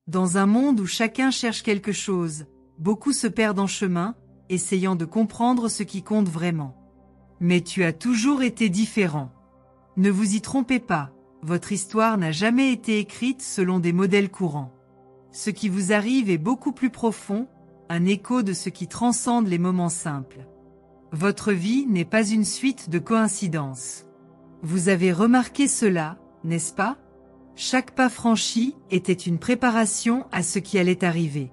Dans un monde où chacun cherche quelque chose, beaucoup se perdent en chemin, essayant de comprendre ce qui compte vraiment. Mais tu as toujours été différent. Ne vous y trompez pas, votre histoire n'a jamais été écrite selon des modèles courants. Ce qui vous arrive est beaucoup plus profond, un écho de ce qui transcende les moments simples. Votre vie n'est pas une suite de coïncidences. Vous avez remarqué cela, n'est-ce pas? Chaque pas franchi était une préparation à ce qui allait arriver.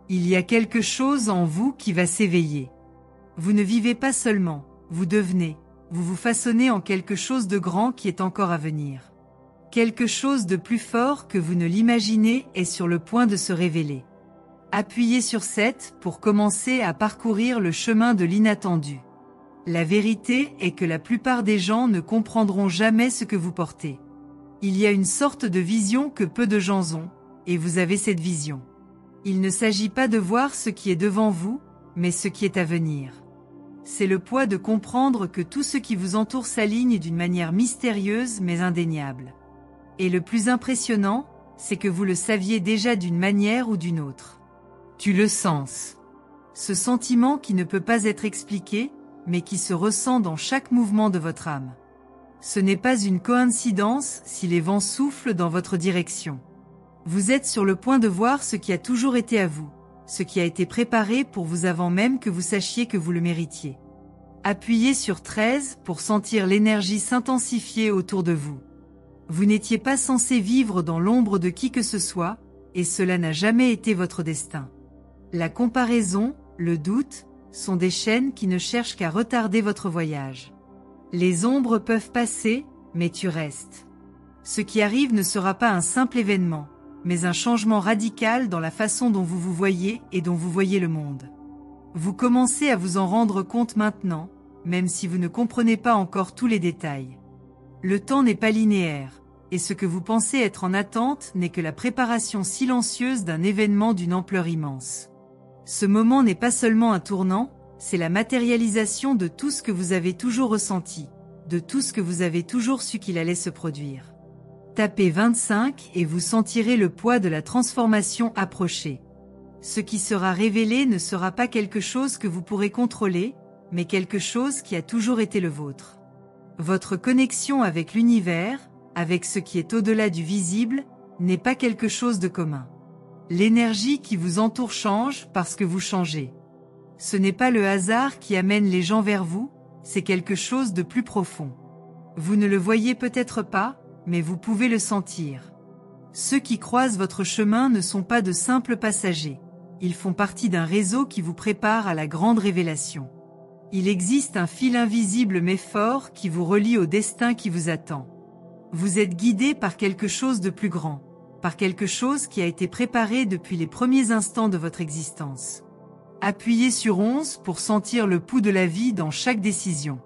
Il y a quelque chose en vous qui va s'éveiller. Vous ne vivez pas seulement, vous devenez, vous vous façonnez en quelque chose de grand qui est encore à venir. Quelque chose de plus fort que vous ne l'imaginez est sur le point de se révéler. Appuyez sur 7 pour commencer à parcourir le chemin de l'inattendu. La vérité est que la plupart des gens ne comprendront jamais ce que vous portez. Il y a une sorte de vision que peu de gens ont, et vous avez cette vision. Il ne s'agit pas de voir ce qui est devant vous, mais ce qui est à venir. C'est le poids de comprendre que tout ce qui vous entoure s'aligne d'une manière mystérieuse mais indéniable. Et le plus impressionnant, c'est que vous le saviez déjà d'une manière ou d'une autre. Tu le sens. Ce sentiment qui ne peut pas être expliqué, mais qui se ressent dans chaque mouvement de votre âme. Ce n'est pas une coïncidence si les vents soufflent dans votre direction. Vous êtes sur le point de voir ce qui a toujours été à vous, ce qui a été préparé pour vous avant même que vous sachiez que vous le méritiez. Appuyez sur 13 pour sentir l'énergie s'intensifier autour de vous. Vous n'étiez pas censé vivre dans l'ombre de qui que ce soit, et cela n'a jamais été votre destin. La comparaison, le doute, sont des chaînes qui ne cherchent qu'à retarder votre voyage. Les ombres peuvent passer, mais tu restes. Ce qui arrive ne sera pas un simple événement, mais un changement radical dans la façon dont vous vous voyez et dont vous voyez le monde. Vous commencez à vous en rendre compte maintenant, même si vous ne comprenez pas encore tous les détails. Le temps n'est pas linéaire, et ce que vous pensez être en attente n'est que la préparation silencieuse d'un événement d'une ampleur immense. Ce moment n'est pas seulement un tournant, c'est la matérialisation de tout ce que vous avez toujours ressenti, de tout ce que vous avez toujours su qu'il allait se produire. Tapez 25 et vous sentirez le poids de la transformation approcher. Ce qui sera révélé ne sera pas quelque chose que vous pourrez contrôler, mais quelque chose qui a toujours été le vôtre. Votre connexion avec l'univers, avec ce qui est au-delà du visible, n'est pas quelque chose de commun. L'énergie qui vous entoure change parce que vous changez. Ce n'est pas le hasard qui amène les gens vers vous, c'est quelque chose de plus profond. Vous ne le voyez peut-être pas, mais vous pouvez le sentir. Ceux qui croisent votre chemin ne sont pas de simples passagers. Ils font partie d'un réseau qui vous prépare à la grande révélation. Il existe un fil invisible mais fort qui vous relie au destin qui vous attend. Vous êtes guidé par quelque chose de plus grand, par quelque chose qui a été préparé depuis les premiers instants de votre existence. Appuyez sur 11 pour sentir le pouls de la vie dans chaque décision.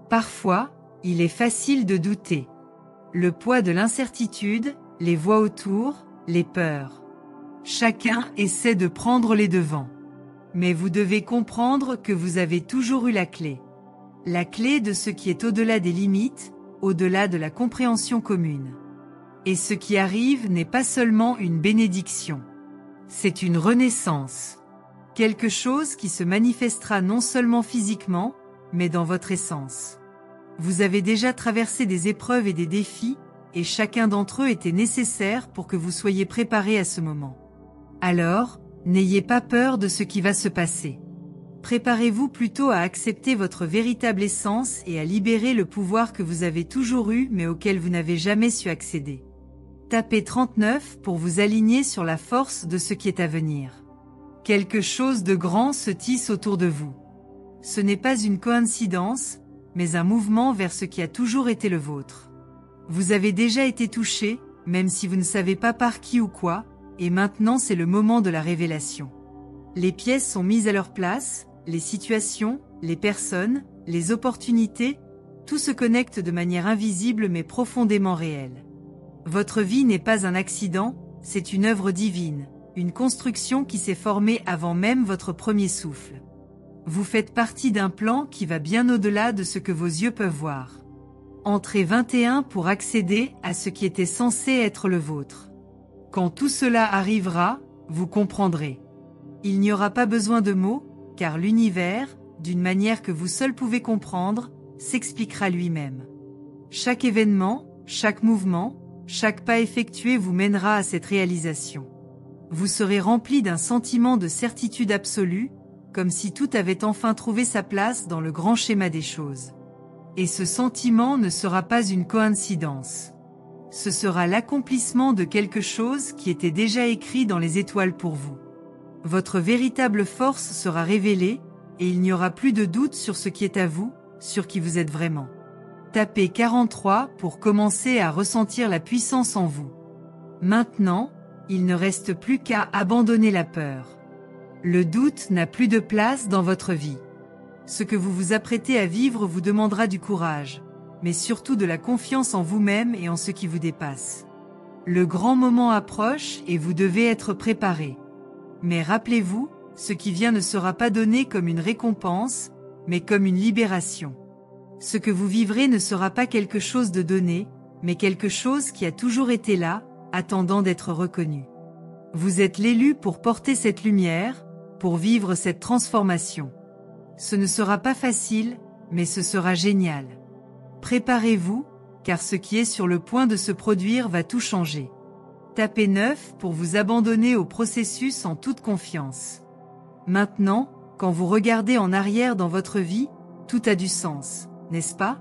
Parfois, il est facile de douter. Le poids de l'incertitude, les voix autour, les peurs. Chacun essaie de prendre les devants. Mais vous devez comprendre que vous avez toujours eu la clé. La clé de ce qui est au-delà des limites, au-delà de la compréhension commune. Et ce qui arrive n'est pas seulement une bénédiction. C'est une renaissance. Quelque chose qui se manifestera non seulement physiquement, mais dans votre essence. Vous avez déjà traversé des épreuves et des défis, et chacun d'entre eux était nécessaire pour que vous soyez préparé à ce moment. Alors, n'ayez pas peur de ce qui va se passer. Préparez-vous plutôt à accepter votre véritable essence et à libérer le pouvoir que vous avez toujours eu mais auquel vous n'avez jamais su accéder. Tapez 39 pour vous aligner sur la force de ce qui est à venir. Quelque chose de grand se tisse autour de vous. Ce n'est pas une coïncidence, mais un mouvement vers ce qui a toujours été le vôtre. Vous avez déjà été touché, même si vous ne savez pas par qui ou quoi, et maintenant c'est le moment de la révélation. Les pièces sont mises à leur place, les situations, les personnes, les opportunités, tout se connecte de manière invisible mais profondément réelle. Votre vie n'est pas un accident, c'est une œuvre divine, une construction qui s'est formée avant même votre premier souffle. Vous faites partie d'un plan qui va bien au-delà de ce que vos yeux peuvent voir. Entrez 21 pour accéder à ce qui était censé être le vôtre. Quand tout cela arrivera, vous comprendrez. Il n'y aura pas besoin de mots, car l'univers, d'une manière que vous seul pouvez comprendre, s'expliquera lui-même. Chaque événement, chaque mouvement, chaque pas effectué vous mènera à cette réalisation. Vous serez rempli d'un sentiment de certitude absolue, comme si tout avait enfin trouvé sa place dans le grand schéma des choses. Et ce sentiment ne sera pas une coïncidence. Ce sera l'accomplissement de quelque chose qui était déjà écrit dans les étoiles pour vous. Votre véritable force sera révélée, et il n'y aura plus de doute sur ce qui est à vous, sur qui vous êtes vraiment. Tapez 43 pour commencer à ressentir la puissance en vous. Maintenant, il ne reste plus qu'à abandonner la peur. Le doute n'a plus de place dans votre vie. Ce que vous vous apprêtez à vivre vous demandera du courage, mais surtout de la confiance en vous-même et en ce qui vous dépasse. Le grand moment approche et vous devez être préparé. Mais rappelez-vous, ce qui vient ne sera pas donné comme une récompense, mais comme une libération. Ce que vous vivrez ne sera pas quelque chose de donné, mais quelque chose qui a toujours été là, attendant d'être reconnu. Vous êtes l'élu pour porter cette lumière, pour vivre cette transformation. Ce ne sera pas facile, mais ce sera génial. Préparez-vous, car ce qui est sur le point de se produire va tout changer. Tapez 9 pour vous abandonner au processus en toute confiance. Maintenant, quand vous regardez en arrière dans votre vie, tout a du sens, n'est-ce pas?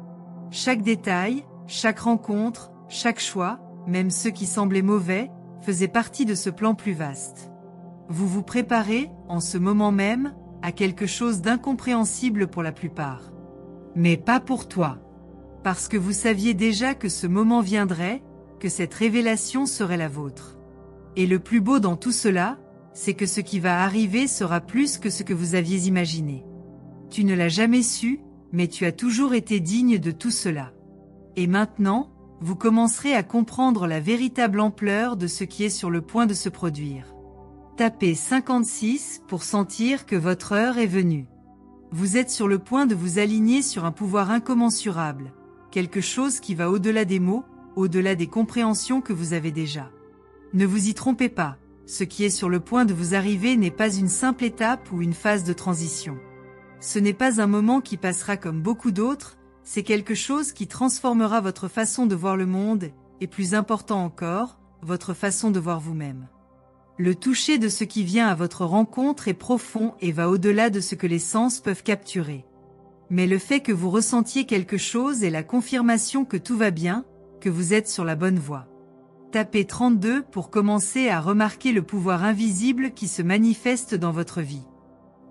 Chaque détail, chaque rencontre, chaque choix, même ceux qui semblaient mauvais, faisaient partie de ce plan plus vaste. Vous vous préparez, en ce moment même, à quelque chose d'incompréhensible pour la plupart. Mais pas pour toi. Parce que vous saviez déjà que ce moment viendrait, que cette révélation serait la vôtre. Et le plus beau dans tout cela, c'est que ce qui va arriver sera plus que ce que vous aviez imaginé. Tu ne l'as jamais su, mais tu as toujours été digne de tout cela. Et maintenant, vous commencerez à comprendre la véritable ampleur de ce qui est sur le point de se produire. Tapez 56 pour sentir que votre heure est venue. Vous êtes sur le point de vous aligner sur un pouvoir incommensurable, quelque chose qui va au-delà des mots, au-delà des compréhensions que vous avez déjà. Ne vous y trompez pas, ce qui est sur le point de vous arriver n'est pas une simple étape ou une phase de transition. Ce n'est pas un moment qui passera comme beaucoup d'autres, c'est quelque chose qui transformera votre façon de voir le monde, et plus important encore, votre façon de voir vous-même. Le toucher de ce qui vient à votre rencontre est profond et va au-delà de ce que les sens peuvent capturer. Mais le fait que vous ressentiez quelque chose est la confirmation que tout va bien, que vous êtes sur la bonne voie. Tapez 32 pour commencer à remarquer le pouvoir invisible qui se manifeste dans votre vie.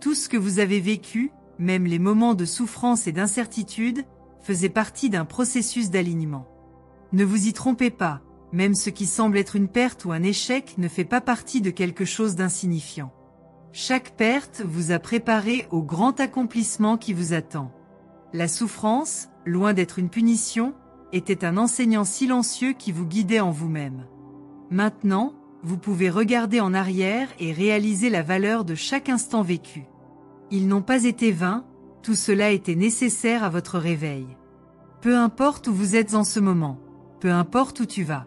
Tout ce que vous avez vécu, même les moments de souffrance et d'incertitude, faisait partie d'un processus d'alignement. Ne vous y trompez pas, même ce qui semble être une perte ou un échec ne fait pas partie de quelque chose d'insignifiant. Chaque perte vous a préparé au grand accomplissement qui vous attend. La souffrance, loin d'être une punition, était un enseignant silencieux qui vous guidait en vous-même. Maintenant, vous pouvez regarder en arrière et réaliser la valeur de chaque instant vécu. Ils n'ont pas été vains, tout cela était nécessaire à votre réveil. Peu importe où vous êtes en ce moment, peu importe où tu vas.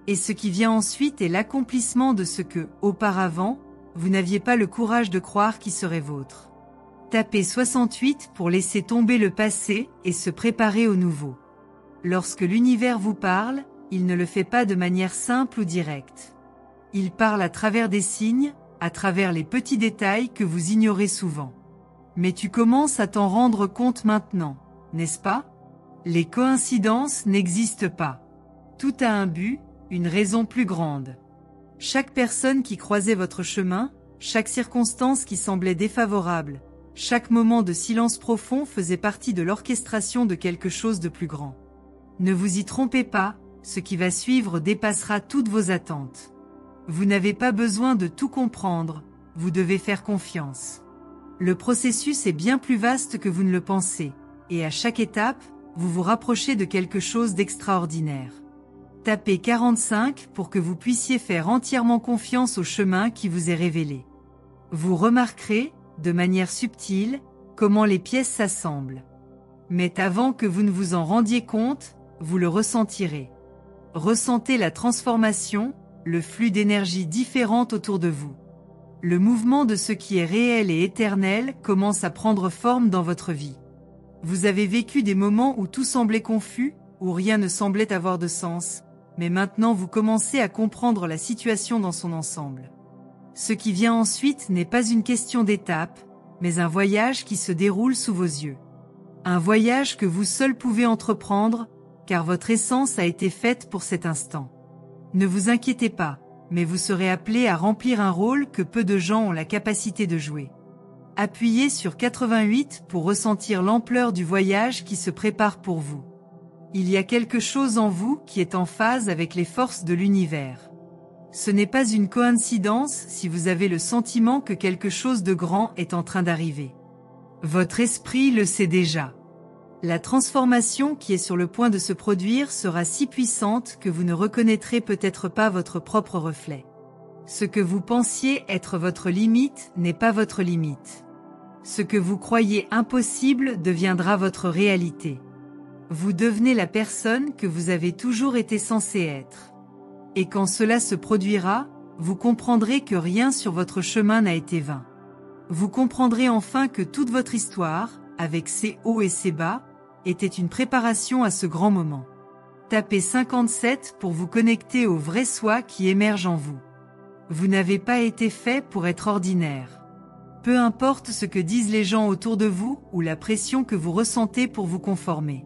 Et ce qui vient ensuite est l'accomplissement de ce que, auparavant, vous n'aviez pas le courage de croire qui serait vôtre. Tapez 68 pour laisser tomber le passé et se préparer au nouveau. Lorsque l'univers vous parle, il ne le fait pas de manière simple ou directe. Il parle à travers des signes, à travers les petits détails que vous ignorez souvent. Mais tu commences à t'en rendre compte maintenant, n'est-ce pas? Les coïncidences n'existent pas. Tout a un but, une raison plus grande. Chaque personne qui croisait votre chemin, chaque circonstance qui semblait défavorable, chaque moment de silence profond faisait partie de l'orchestration de quelque chose de plus grand. Ne vous y trompez pas, ce qui va suivre dépassera toutes vos attentes. Vous n'avez pas besoin de tout comprendre, vous devez faire confiance. Le processus est bien plus vaste que vous ne le pensez, et à chaque étape, vous vous rapprochez de quelque chose d'extraordinaire. Tapez 45 pour que vous puissiez faire entièrement confiance au chemin qui vous est révélé. Vous remarquerez, de manière subtile, comment les pièces s'assemblent. Mais avant que vous ne vous en rendiez compte, vous le ressentirez. Ressentez la transformation, le flux d'énergie différente autour de vous. Le mouvement de ce qui est réel et éternel commence à prendre forme dans votre vie. Vous avez vécu des moments où tout semblait confus, où rien ne semblait avoir de sens, mais maintenant vous commencez à comprendre la situation dans son ensemble. Ce qui vient ensuite n'est pas une question d'étape, mais un voyage qui se déroule sous vos yeux. Un voyage que vous seul pouvez entreprendre, car votre essence a été faite pour cet instant. Ne vous inquiétez pas, mais vous serez appelé à remplir un rôle que peu de gens ont la capacité de jouer. Appuyez sur 88 pour ressentir l'ampleur du voyage qui se prépare pour vous. Il y a quelque chose en vous qui est en phase avec les forces de l'univers. Ce n'est pas une coïncidence si vous avez le sentiment que quelque chose de grand est en train d'arriver. Votre esprit le sait déjà. La transformation qui est sur le point de se produire sera si puissante que vous ne reconnaîtrez peut-être pas votre propre reflet. Ce que vous pensiez être votre limite n'est pas votre limite. Ce que vous croyez impossible deviendra votre réalité. Vous devenez la personne que vous avez toujours été censé être. Et quand cela se produira, vous comprendrez que rien sur votre chemin n'a été vain. Vous comprendrez enfin que toute votre histoire, avec ses hauts et ses bas, était une préparation à ce grand moment. Tapez 57 pour vous connecter au vrai soi qui émerge en vous. Vous n'avez pas été fait pour être ordinaire. Peu importe ce que disent les gens autour de vous ou la pression que vous ressentez pour vous conformer.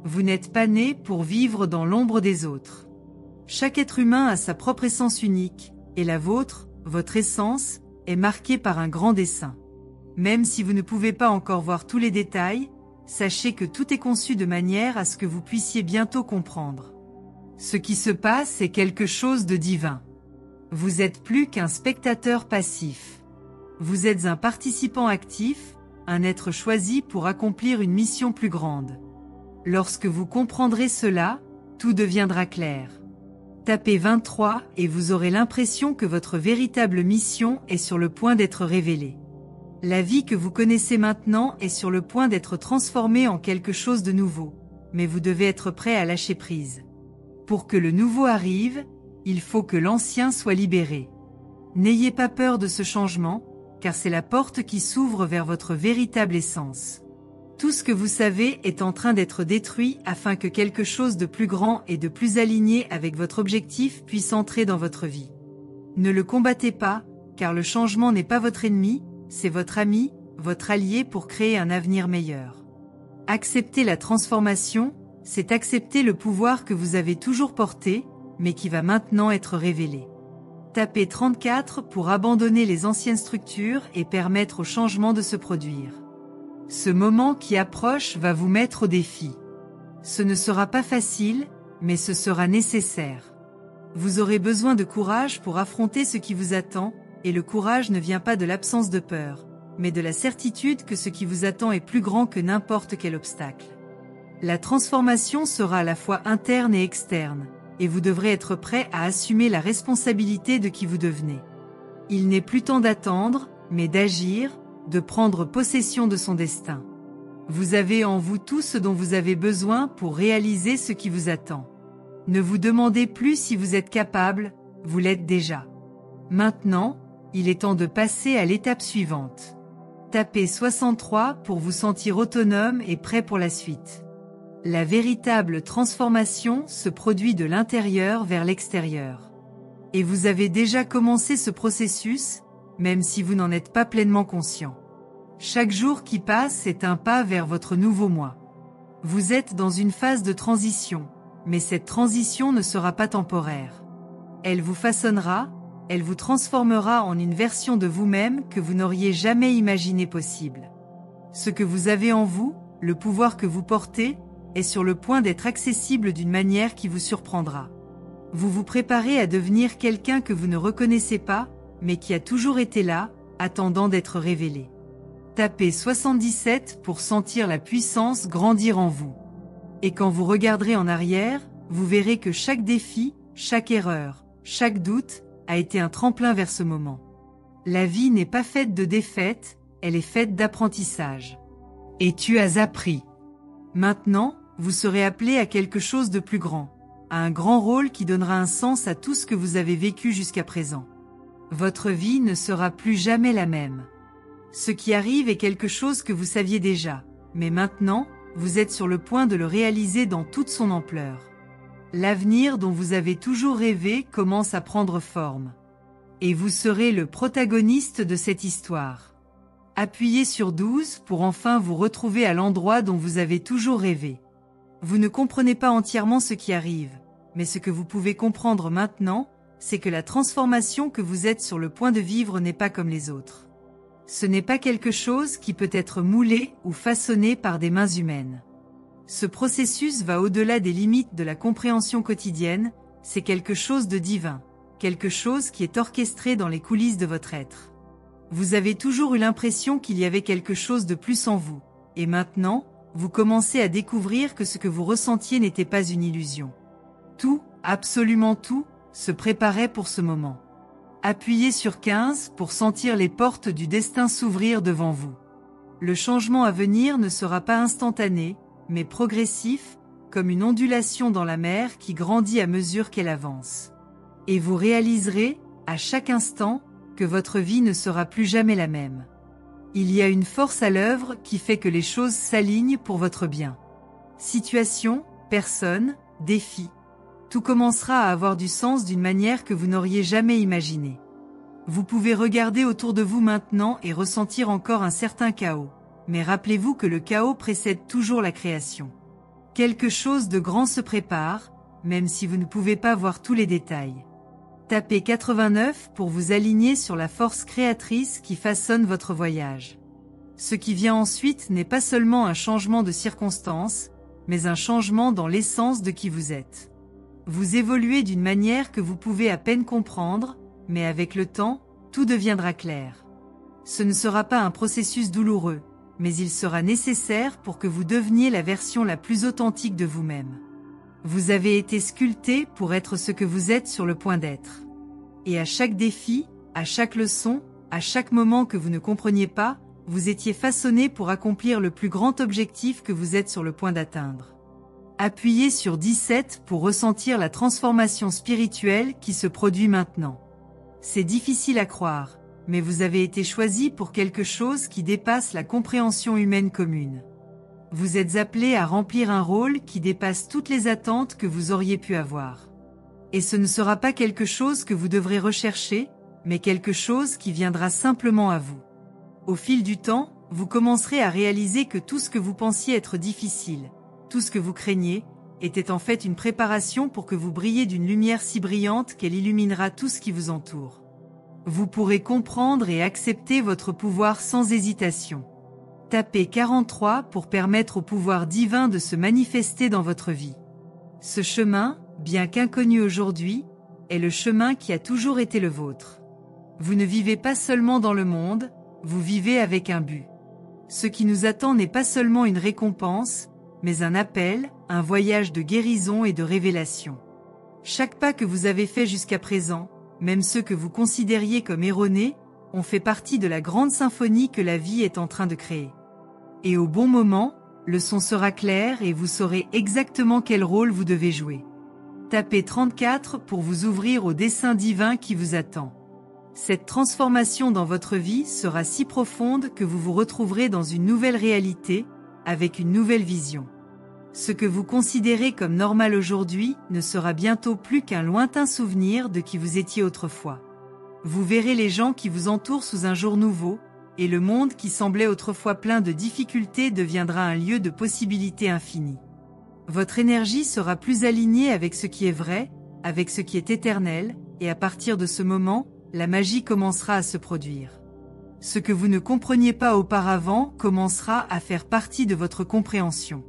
Vous n'êtes pas né pour vivre dans l'ombre des autres. Chaque être humain a sa propre essence unique, et la vôtre, votre essence, est marquée par un grand dessein. Même si vous ne pouvez pas encore voir tous les détails, sachez que tout est conçu de manière à ce que vous puissiez bientôt comprendre. Ce qui se passe est quelque chose de divin. Vous êtes plus qu'un spectateur passif. Vous êtes un participant actif, un être choisi pour accomplir une mission plus grande. Lorsque vous comprendrez cela, tout deviendra clair. Tapez 23 et vous aurez l'impression que votre véritable mission est sur le point d'être révélée. La vie que vous connaissez maintenant est sur le point d'être transformée en quelque chose de nouveau, mais vous devez être prêt à lâcher prise. Pour que le nouveau arrive, il faut que l'ancien soit libéré. N'ayez pas peur de ce changement, car c'est la porte qui s'ouvre vers votre véritable essence. Tout ce que vous savez est en train d'être détruit afin que quelque chose de plus grand et de plus aligné avec votre objectif puisse entrer dans votre vie. Ne le combattez pas, car le changement n'est pas votre ennemi, c'est votre ami, votre allié pour créer un avenir meilleur. Accepter la transformation, c'est accepter le pouvoir que vous avez toujours porté, mais qui va maintenant être révélé. Tapez 34 pour abandonner les anciennes structures et permettre au changement de se produire. Ce moment qui approche va vous mettre au défi. Ce ne sera pas facile, mais ce sera nécessaire. Vous aurez besoin de courage pour affronter ce qui vous attend, et le courage ne vient pas de l'absence de peur, mais de la certitude que ce qui vous attend est plus grand que n'importe quel obstacle. La transformation sera à la fois interne et externe, et vous devrez être prêt à assumer la responsabilité de qui vous devenez. Il n'est plus temps d'attendre, mais d'agir, de prendre possession de son destin. Vous avez en vous tout ce dont vous avez besoin pour réaliser ce qui vous attend. Ne vous demandez plus si vous êtes capable, vous l'êtes déjà. Maintenant, il est temps de passer à l'étape suivante. Tapez 63 pour vous sentir autonome et prêt pour la suite. La véritable transformation se produit de l'intérieur vers l'extérieur. Et vous avez déjà commencé ce processus, même si vous n'en êtes pas pleinement conscient. Chaque jour qui passe est un pas vers votre nouveau moi. Vous êtes dans une phase de transition, mais cette transition ne sera pas temporaire. Elle vous façonnera, elle vous transformera en une version de vous-même que vous n'auriez jamais imaginé possible. Ce que vous avez en vous, le pouvoir que vous portez, est sur le point d'être accessible d'une manière qui vous surprendra. Vous vous préparez à devenir quelqu'un que vous ne reconnaissez pas, mais qui a toujours été là, attendant d'être révélé. Tapez 77 pour sentir la puissance grandir en vous. Et quand vous regarderez en arrière, vous verrez que chaque défi, chaque erreur, chaque doute, a été un tremplin vers ce moment. La vie n'est pas faite de défaites, elle est faite d'apprentissage. Et tu as appris. Maintenant, vous serez appelé à quelque chose de plus grand. à un grand rôle qui donnera un sens à tout ce que vous avez vécu jusqu'à présent. Votre vie ne sera plus jamais la même. Ce qui arrive est quelque chose que vous saviez déjà, mais maintenant, vous êtes sur le point de le réaliser dans toute son ampleur. L'avenir dont vous avez toujours rêvé commence à prendre forme. Et vous serez le protagoniste de cette histoire. Appuyez sur 12 pour enfin vous retrouver à l'endroit dont vous avez toujours rêvé. Vous ne comprenez pas entièrement ce qui arrive, mais ce que vous pouvez comprendre maintenant, c'est que la transformation que vous êtes sur le point de vivre n'est pas comme les autres. Ce n'est pas quelque chose qui peut être moulé ou façonné par des mains humaines. Ce processus va au-delà des limites de la compréhension quotidienne, c'est quelque chose de divin, quelque chose qui est orchestré dans les coulisses de votre être. Vous avez toujours eu l'impression qu'il y avait quelque chose de plus en vous, et maintenant, vous commencez à découvrir que ce que vous ressentiez n'était pas une illusion. Tout, absolument tout, se préparait pour ce moment. Appuyez sur 15 pour sentir les portes du destin s'ouvrir devant vous. Le changement à venir ne sera pas instantané, mais progressif, comme une ondulation dans la mer qui grandit à mesure qu'elle avance. Et vous réaliserez, à chaque instant, que votre vie ne sera plus jamais la même. Il y a une force à l'œuvre qui fait que les choses s'alignent pour votre bien. Situation, personne, défi. Tout commencera à avoir du sens d'une manière que vous n'auriez jamais imaginée. Vous pouvez regarder autour de vous maintenant et ressentir encore un certain chaos. Mais rappelez-vous que le chaos précède toujours la création. Quelque chose de grand se prépare, même si vous ne pouvez pas voir tous les détails. Tapez 89 pour vous aligner sur la force créatrice qui façonne votre voyage. Ce qui vient ensuite n'est pas seulement un changement de circonstance, mais un changement dans l'essence de qui vous êtes. Vous évoluez d'une manière que vous pouvez à peine comprendre, mais avec le temps, tout deviendra clair. Ce ne sera pas un processus douloureux, mais il sera nécessaire pour que vous deveniez la version la plus authentique de vous-même. Vous avez été sculpté pour être ce que vous êtes sur le point d'être. Et à chaque défi, à chaque leçon, à chaque moment que vous ne compreniez pas, vous étiez façonné pour accomplir le plus grand objectif que vous êtes sur le point d'atteindre. Appuyez sur 17 pour ressentir la transformation spirituelle qui se produit maintenant. C'est difficile à croire, mais vous avez été choisi pour quelque chose qui dépasse la compréhension humaine commune. Vous êtes appelé à remplir un rôle qui dépasse toutes les attentes que vous auriez pu avoir. Et ce ne sera pas quelque chose que vous devrez rechercher, mais quelque chose qui viendra simplement à vous. Au fil du temps, vous commencerez à réaliser que tout ce que vous pensiez être difficile, tout ce que vous craignez, était en fait une préparation pour que vous brilliez d'une lumière si brillante qu'elle illuminera tout ce qui vous entoure. Vous pourrez comprendre et accepter votre pouvoir sans hésitation. Tapez 43 pour permettre au pouvoir divin de se manifester dans votre vie. Ce chemin, bien qu'inconnu aujourd'hui, est le chemin qui a toujours été le vôtre. Vous ne vivez pas seulement dans le monde, vous vivez avec un but. Ce qui nous attend n'est pas seulement une récompense, mais un appel, un voyage de guérison et de révélation. Chaque pas que vous avez fait jusqu'à présent, même ceux que vous considériez comme erronés, ont fait partie de la grande symphonie que la vie est en train de créer. Et au bon moment, le son sera clair et vous saurez exactement quel rôle vous devez jouer. Tapez 34 pour vous ouvrir au dessein divin qui vous attend. Cette transformation dans votre vie sera si profonde que vous vous retrouverez dans une nouvelle réalité, avec une nouvelle vision. Ce que vous considérez comme normal aujourd'hui ne sera bientôt plus qu'un lointain souvenir de qui vous étiez autrefois. Vous verrez les gens qui vous entourent sous un jour nouveau, et le monde qui semblait autrefois plein de difficultés deviendra un lieu de possibilités infinies. Votre énergie sera plus alignée avec ce qui est vrai, avec ce qui est éternel, et à partir de ce moment, la magie commencera à se produire. Ce que vous ne compreniez pas auparavant commencera à faire partie de votre compréhension.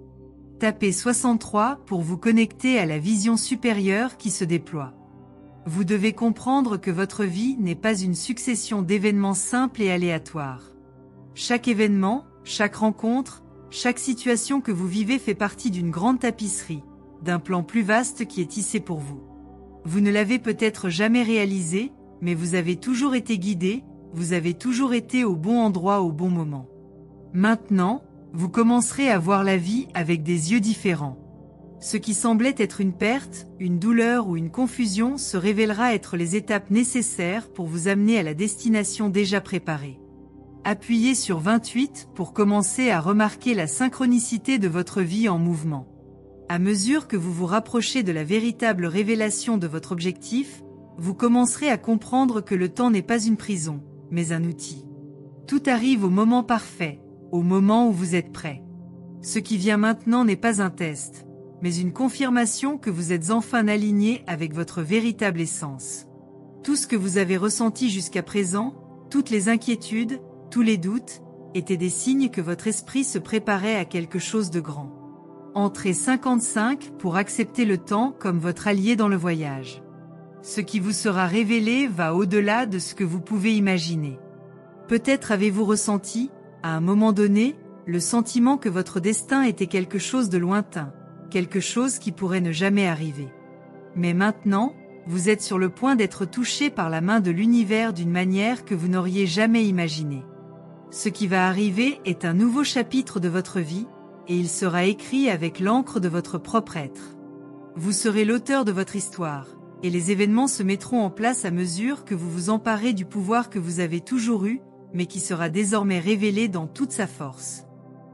Tapez 63 pour vous connecter à la vision supérieure qui se déploie. Vous devez comprendre que votre vie n'est pas une succession d'événements simples et aléatoires. Chaque événement, chaque rencontre, chaque situation que vous vivez fait partie d'une grande tapisserie, d'un plan plus vaste qui est tissé pour vous. Vous ne l'avez peut-être jamais réalisé, mais vous avez toujours été guidé, vous avez toujours été au bon endroit au bon moment. Maintenant, vous commencerez à voir la vie avec des yeux différents. Ce qui semblait être une perte, une douleur ou une confusion se révélera être les étapes nécessaires pour vous amener à la destination déjà préparée. Appuyez sur 28 pour commencer à remarquer la synchronicité de votre vie en mouvement. À mesure que vous vous rapprochez de la véritable révélation de votre objectif, vous commencerez à comprendre que le temps n'est pas une prison, mais un outil. Tout arrive au moment parfait, au moment où vous êtes prêt. Ce qui vient maintenant n'est pas un test, mais une confirmation que vous êtes enfin aligné avec votre véritable essence. Tout ce que vous avez ressenti jusqu'à présent, toutes les inquiétudes, tous les doutes, étaient des signes que votre esprit se préparait à quelque chose de grand. Entrez 55 pour accepter le temps comme votre allié dans le voyage. Ce qui vous sera révélé va au-delà de ce que vous pouvez imaginer. Peut-être avez-vous ressenti, à un moment donné, le sentiment que votre destin était quelque chose de lointain, quelque chose qui pourrait ne jamais arriver. Mais maintenant, vous êtes sur le point d'être touché par la main de l'univers d'une manière que vous n'auriez jamais imaginée. Ce qui va arriver est un nouveau chapitre de votre vie, et il sera écrit avec l'encre de votre propre être. Vous serez l'auteur de votre histoire, et les événements se mettront en place à mesure que vous vous emparez du pouvoir que vous avez toujours eu, mais qui sera désormais révélé dans toute sa force.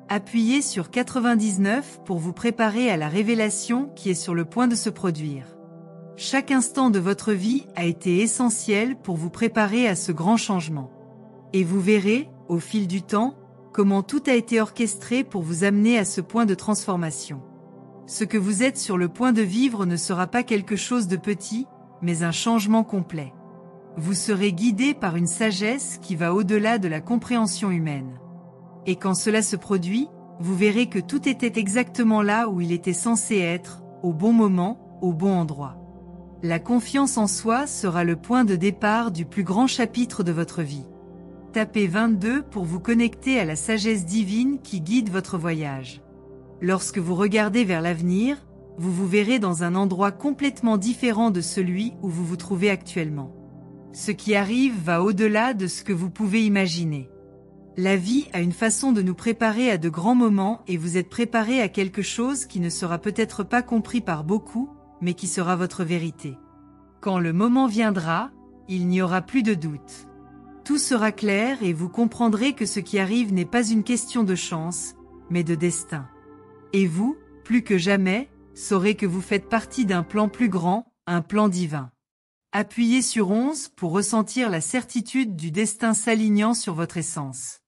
Appuyez sur 99 pour vous préparer à la révélation qui est sur le point de se produire. Chaque instant de votre vie a été essentiel pour vous préparer à ce grand changement. Et vous verrez, au fil du temps, comment tout a été orchestré pour vous amener à ce point de transformation. Ce que vous êtes sur le point de vivre ne sera pas quelque chose de petit, mais un changement complet. Vous serez guidé par une sagesse qui va au-delà de la compréhension humaine. Et quand cela se produit, vous verrez que tout était exactement là où il était censé être, au bon moment, au bon endroit. La confiance en soi sera le point de départ du plus grand chapitre de votre vie. Tapez 22 pour vous connecter à la sagesse divine qui guide votre voyage. Lorsque vous regardez vers l'avenir, vous vous verrez dans un endroit complètement différent de celui où vous vous trouvez actuellement. Ce qui arrive va au-delà de ce que vous pouvez imaginer. La vie a une façon de nous préparer à de grands moments et vous êtes préparé à quelque chose qui ne sera peut-être pas compris par beaucoup, mais qui sera votre vérité. Quand le moment viendra, il n'y aura plus de doute. Tout sera clair et vous comprendrez que ce qui arrive n'est pas une question de chance, mais de destin. Et vous, plus que jamais, saurez que vous faites partie d'un plan plus grand, un plan divin. Appuyez sur 11 pour ressentir la certitude du destin s'alignant sur votre essence.